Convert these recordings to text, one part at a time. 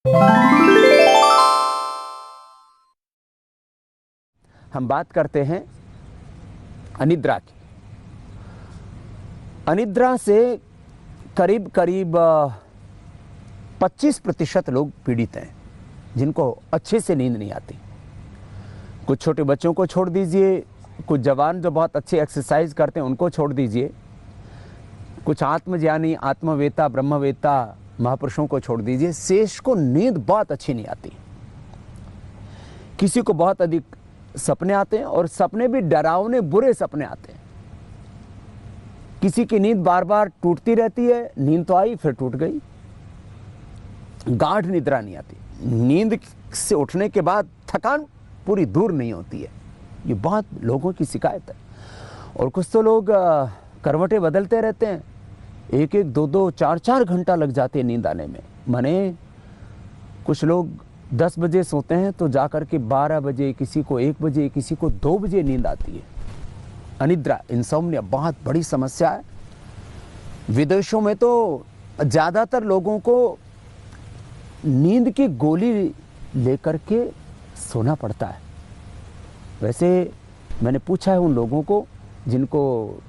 हम बात करते हैं अनिद्रा की। अनिद्रा से करीब करीब 25% लोग पीड़ित हैं जिनको अच्छे से नींद नहीं आती। कुछ छोटे बच्चों को छोड़ दीजिए, कुछ जवान जो बहुत अच्छे एक्सरसाइज करते हैं उनको छोड़ दीजिए, कुछ आत्मज्ञानी, आत्मवेता, ब्रह्मवेता महापुरुषों को छोड़ दीजिए, शेष को नींद बहुत अच्छी नहीं आती। किसी को बहुत अधिक सपने आते हैं और सपने भी डरावने बुरे सपने आते हैं। किसी की नींद बार बार टूटती रहती है, नींद तो आई फिर टूट गई, गाढ़ निद्रा नहीं आती। नींद से उठने के बाद थकान पूरी दूर नहीं होती है। ये बहुत लोगों की शिकायत है। और कुछ तो लोग करवटें बदलते रहते हैं, एक एक दो दो चार चार घंटा लग जाते हैं नींद आने में। माने कुछ लोग 10 बजे सोते हैं तो जाकर के 12 बजे, किसी को 1 बजे, किसी को 2 बजे नींद आती है। अनिद्रा, इंसोम्निया बहुत बड़ी समस्या है। विदेशों में तो ज़्यादातर लोगों को नींद की गोली लेकर के सोना पड़ता है। वैसे मैंने पूछा है उन लोगों को जिनको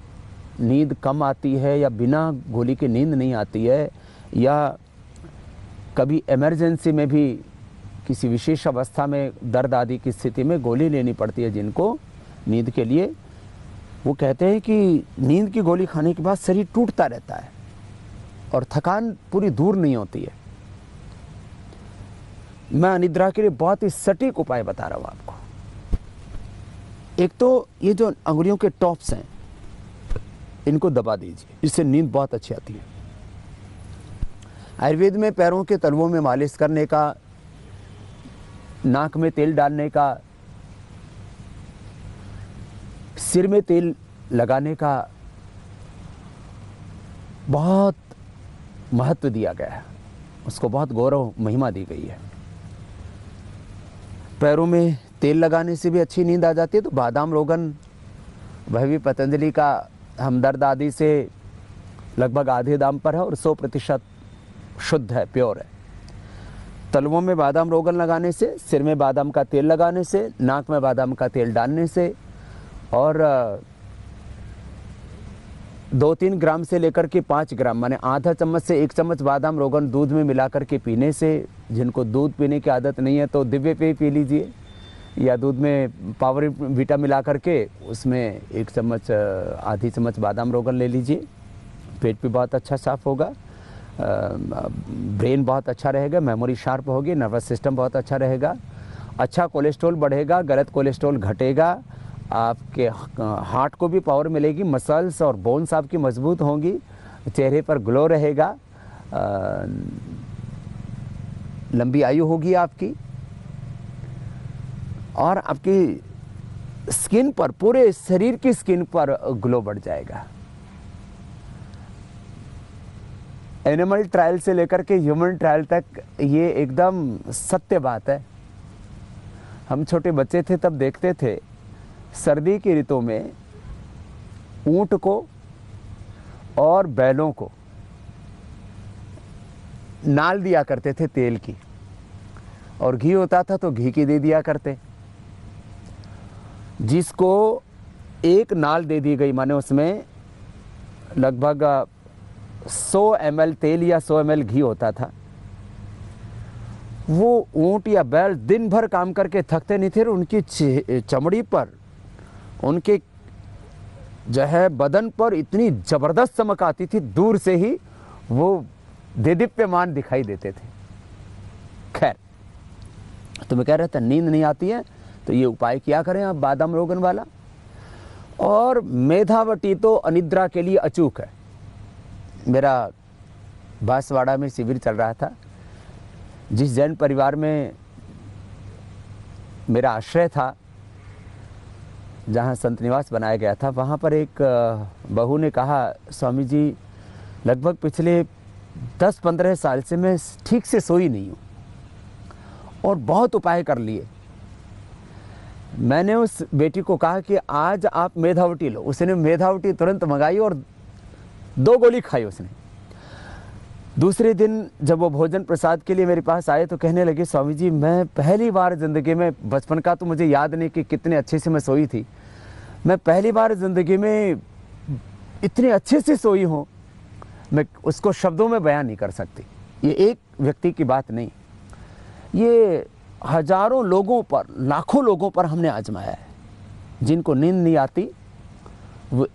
नींद कम आती है या बिना गोली के नींद नहीं आती है, या कभी इमरजेंसी में भी किसी विशेष अवस्था में दर्द आदि की स्थिति में गोली लेनी पड़ती है जिनको नींद के लिए, वो कहते हैं कि नींद की गोली खाने के बाद शरीर टूटता रहता है और थकान पूरी दूर नहीं होती है। मैं अनिद्रा के लिए बहुत ही सटीक उपाय बता रहा हूँ आपको। एक तो ये जो अंगुलियों के टॉप्स हैं इनको दबा दीजिए, इससे नींद बहुत अच्छी आती है। आयुर्वेद में पैरों के तलवों में मालिश करने का, नाक में तेल डालने का, सिर में तेल लगाने का बहुत महत्व दिया गया है, उसको बहुत गौरव महिमा दी गई है। पैरों में तेल लगाने से भी अच्छी नींद आ जाती है। तो बादाम रोगन, वह भी पतंजलि का हमदर्द आदि से लगभग आधे दाम पर है और 100% शुद्ध है, प्योर है। तलवों में बादाम रोगन लगाने से, सिर में बादाम का तेल लगाने से, नाक में बादाम का तेल डालने से और 2-3 ग्राम से लेकर के 5 ग्राम, माने आधा चम्मच से 1 चम्मच बादाम रोगन दूध में मिलाकर के पीने से, जिनको दूध पीने की आदत नहीं है तो दिव्य पेय पी लीजिए, या दूध में पावर वीटा मिला करके उसमें 1 चम्मच, आधी चम्मच बादाम रोगन ले लीजिए। पेट भी बहुत अच्छा साफ होगा, ब्रेन बहुत अच्छा रहेगा, मेमोरी शार्प होगी, नर्वस सिस्टम बहुत अच्छा रहेगा, अच्छा कोलेस्ट्रॉल बढ़ेगा, गलत कोलेस्ट्रॉल घटेगा, आपके हार्ट को भी पावर मिलेगी, मसल्स और बोन्स आपकी मजबूत होंगी, चेहरे पर ग्लो रहेगा, लंबी आयु होगी आपकी, और आपकी स्किन पर, पूरे शरीर की स्किन पर ग्लो बढ़ जाएगा। एनिमल ट्रायल से लेकर के ह्यूमन ट्रायल तक ये एकदम सत्य बात है। हम छोटे बच्चे थे तब देखते थे सर्दी की ऋतु में ऊंट को और बैलों को नाल दिया करते थे तेल की, और घी होता था तो घी की दे दिया करते। जिसको एक नाल दे दी गई, माने उसमें लगभग 100 ml तेल या 100 ml घी होता था, वो ऊंट या बैल दिन भर काम करके थकते नहीं थे। उनकी चमड़ी पर, उनके जो है बदन पर इतनी जबरदस्त चमक आती थी, दूर से ही वो देदीप्यमान दिखाई देते थे। खैर, तो मैं कह रहा था नींद नहीं आती है तो ये उपाय किया करें आप, बादाम रोगन वाला। और मेधावटी तो अनिद्रा के लिए अचूक है। मेरा बांसवाड़ा में शिविर चल रहा था, जिस जैन परिवार में मेरा आश्रय था, जहाँ संत निवास बनाया गया था, वहाँ पर एक बहू ने कहा, स्वामी जी लगभग पिछले 10-15 साल से मैं ठीक से सोई नहीं हूँ और बहुत उपाय कर लिए। मैंने उस बेटी को कहा कि आज आप मेधावटी लो। उसने मेधावटी तुरंत मंगाई और 2 गोली खाई उसने। दूसरे दिन जब वो भोजन प्रसाद के लिए मेरे पास आए तो कहने लगे, स्वामी जी मैं पहली बार ज़िंदगी में, बचपन का तो मुझे याद नहीं कि कितने अच्छे से मैं सोई थी, मैं पहली बार ज़िंदगी में इतने अच्छे से सोई हूँ, मैं उसको शब्दों में बयान नहीं कर सकती। ये एक व्यक्ति की बात नहीं, ये हजारों लोगों पर, लाखों लोगों पर हमने आजमाया है। जिनको नींद नहीं आती वो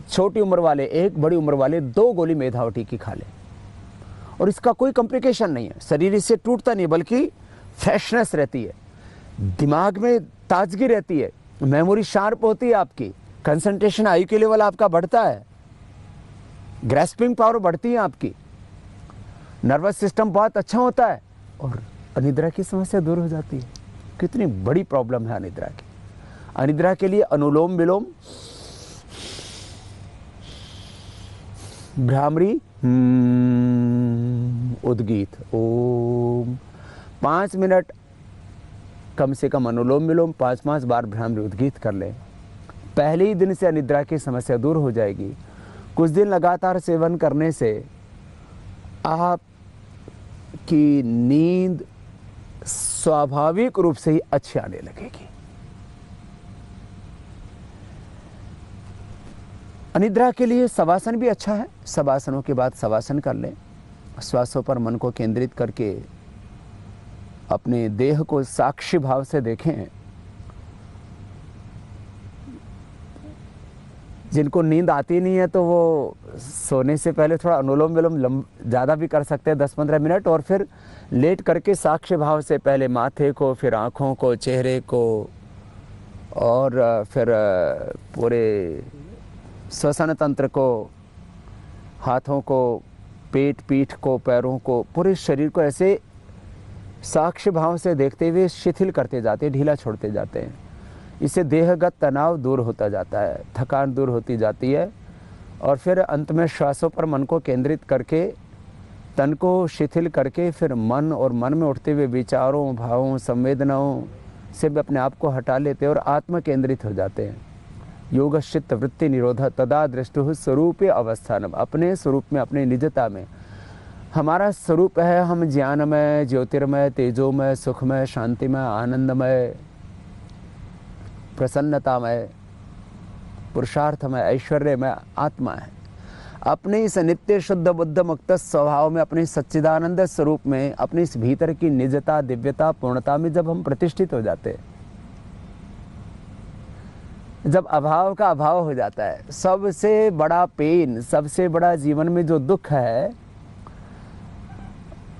छोटी उम्र वाले एक, बड़ी उम्र वाले 2 गोली मेधावटी की खा ले और इसका कोई कॉम्प्लिकेशन नहीं है, शरीर इससे टूटता नहीं, बल्कि फ्रेशनेस रहती है, दिमाग में ताजगी रहती है, मेमोरी शार्प होती है आपकी, कंसंट्रेशन IQ लेवल आपका बढ़ता है, ग्रैस्पिंग पावर बढ़ती है आपकी, नर्वस सिस्टम बहुत अच्छा होता है और अनिद्रा की समस्या दूर हो जाती है। कितनी बड़ी प्रॉब्लम है अनिद्रा की। अनिद्रा के लिए अनुलोम विलोम, भ्रामरी, उद्गीत, ओम, 5 मिनट कम से कम अनुलोम विलोम, 5-5 बार भ्रामरी उद्गीत कर लें। पहले ही दिन से अनिद्रा की समस्या दूर हो जाएगी। कुछ दिन लगातार सेवन करने से आपकी नींद स्वाभाविक रूप से ही अच्छी आने लगेगी। अनिद्रा के लिए शवासन भी अच्छा है। शवासनों के बाद शवासन कर लें, श्वासों पर मन को केंद्रित करके अपने देह को साक्षी भाव से देखें। जिनको नींद आती नहीं है तो वो सोने से पहले थोड़ा अनुलोम विलोम ज़्यादा भी कर सकते हैं, 10-15 मिनट, और फिर लेट करके साक्ष्य भाव से पहले माथे को, फिर आँखों को, चेहरे को, और फिर पूरे श्वसन तंत्र को, हाथों को, पेट, पीठ को, पैरों को, पूरे शरीर को ऐसे साक्ष्य भाव से देखते हुए शिथिल करते जाते हैं, ढीला छोड़ते जाते हैं। इससे देहगत तनाव दूर होता जाता है, थकान दूर होती जाती है, और फिर अंत में श्वासों पर मन को केंद्रित करके, तन को शिथिल करके, फिर मन और मन में उठते हुए विचारों, भावों, संवेदनाओं से भी अपने आप को हटा लेते हैं और आत्म केंद्रित हो जाते हैं। योगश्चित्त वृत्ति निरोध तदा दृष्टु स्वरूपे अवस्थानम। अपने स्वरूप में, अपने निजता में हमारा स्वरूप है, हम ज्ञानमय, ज्योतिर्मय, तेजोमय, सुखमय, शांतिमय, आनंदमय, प्रसन्नतामय, पुरुषार्थमय, ऐश्वर्यमय आत्मा है। अपने इस नित्य शुद्ध बुद्ध मुक्त स्वभाव में, अपने सच्चिदानंद स्वरूप में, अपने इस भीतर की निजता, दिव्यता, पूर्णता में जब हम प्रतिष्ठित हो जाते हैं, जब अभाव का अभाव हो जाता है, सबसे बड़ा पेन, सबसे बड़ा जीवन में जो दुख है,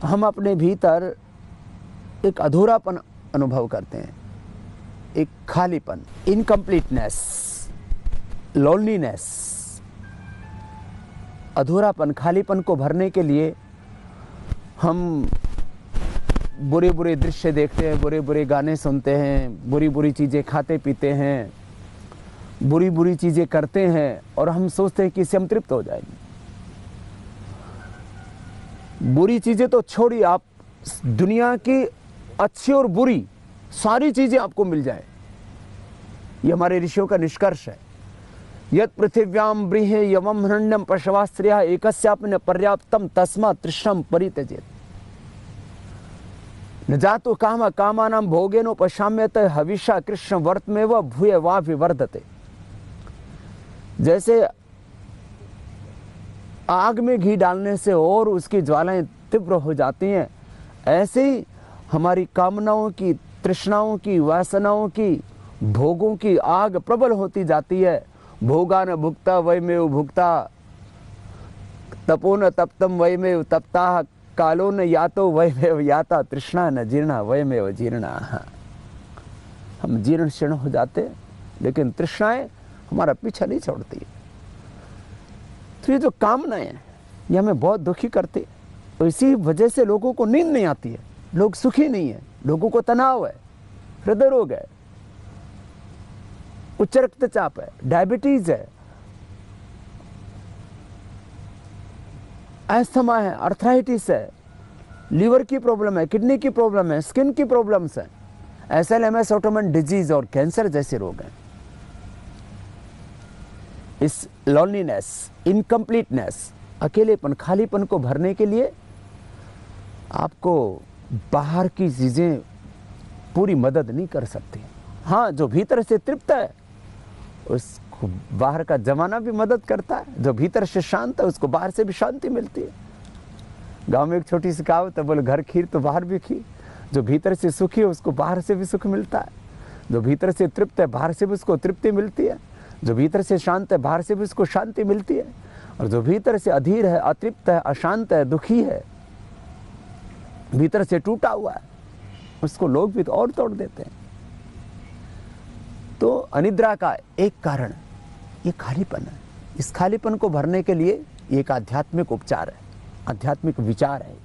हम अपने भीतर एक अधूरापन अनुभव करते हैं, एक खालीपन, इनकम्प्लीटनेस, लोनलीनेस, अधूरापन, खालीपन को भरने के लिए हम बुरे बुरे दृश्य देखते हैं, बुरे बुरे गाने सुनते हैं, बुरी बुरी चीज़ें खाते पीते हैं, बुरी बुरी चीज़ें करते हैं, और हम सोचते हैं कि इससे हम तृप्त हो जाएंगे। बुरी चीज़ें तो छोड़िए, आप दुनिया की अच्छी और बुरी सारी चीज़ें आपको मिल जाए, ये हमारे ऋषियों का निष्कर्ष है। यत् पृथिव्याम ब्रीहे यवम हिरण्यम पशवास्त्रिया एकस्यापि न पर्याप्तम तस्मात् तृष्णम परित्यजेत्। न जातु काम कामानां भोगेनोपशाम्यते हविषा कृष्ण वर्तमेव भूय वा विवर्धते। जैसे आग में घी डालने से और उसकी ज्वालाएं तीव्र हो जाती हैं, ऐसे ही हमारी कामनाओं की, तृष्णाओं की, वासनाओं की, भोगों की आग प्रबल होती जाती है। भोगा न भुक्ता वयमेव भुक्ता, तपो न तप्तम वयमेव तप्ता, कालो न यातो वयमेव याता, तृष्णा न जीर्णा वयमेव जीर्णा। हम जीर्ण शीर्ण हो जाते, लेकिन तृष्णाएं हमारा पीछा नहीं छोड़ती। तो ये जो कामनाएं हैं, ये हमें बहुत दुखी करती है। तो इसी वजह से लोगों को नींद नहीं आती है, लोग सुखी नहीं है, लोगों को तनाव है, हृदय रोग है, उच्च रक्तचाप है, डायबिटीज है, अस्थमा है, अर्थराइटिस है, लीवर की प्रॉब्लम है, किडनी की प्रॉब्लम है, स्किन की प्रॉब्लम्स है, SLMS ऑटोइम्यून डिजीज और कैंसर जैसे रोग हैं। इस लोनलीनेस, इनकम्प्लीटनेस, अकेलेपन, खालीपन को भरने के लिए आपको बाहर की चीज़ें पूरी मदद नहीं कर सकती। हाँ, जो भीतर से तृप्त है उसको बाहर का जमाना भी मदद करता है, जो भीतर से शांत है उसको बाहर से भी शांति मिलती है। गांव में एक छोटी सी कहावत है, बोले घर खीर तो बाहर भी खीर। जो भीतर से सुखी है उसको बाहर से भी सुख मिलता है, जो भीतर से तृप्त है बाहर से भी उसको तृप्ति मिलती है, जो भीतर से शांत है बाहर से भी उसको शांति मिलती है, और जो भीतर से अधीर है, अतृप्त है, अशांत है, दुखी है, भीतर से टूटा हुआ है, उसको लोग भी तो और तोड़ देते हैं। तो अनिद्रा का एक कारण ये खालीपन है। इस खालीपन को भरने के लिए एक आध्यात्मिक उपचार है, आध्यात्मिक विचार है।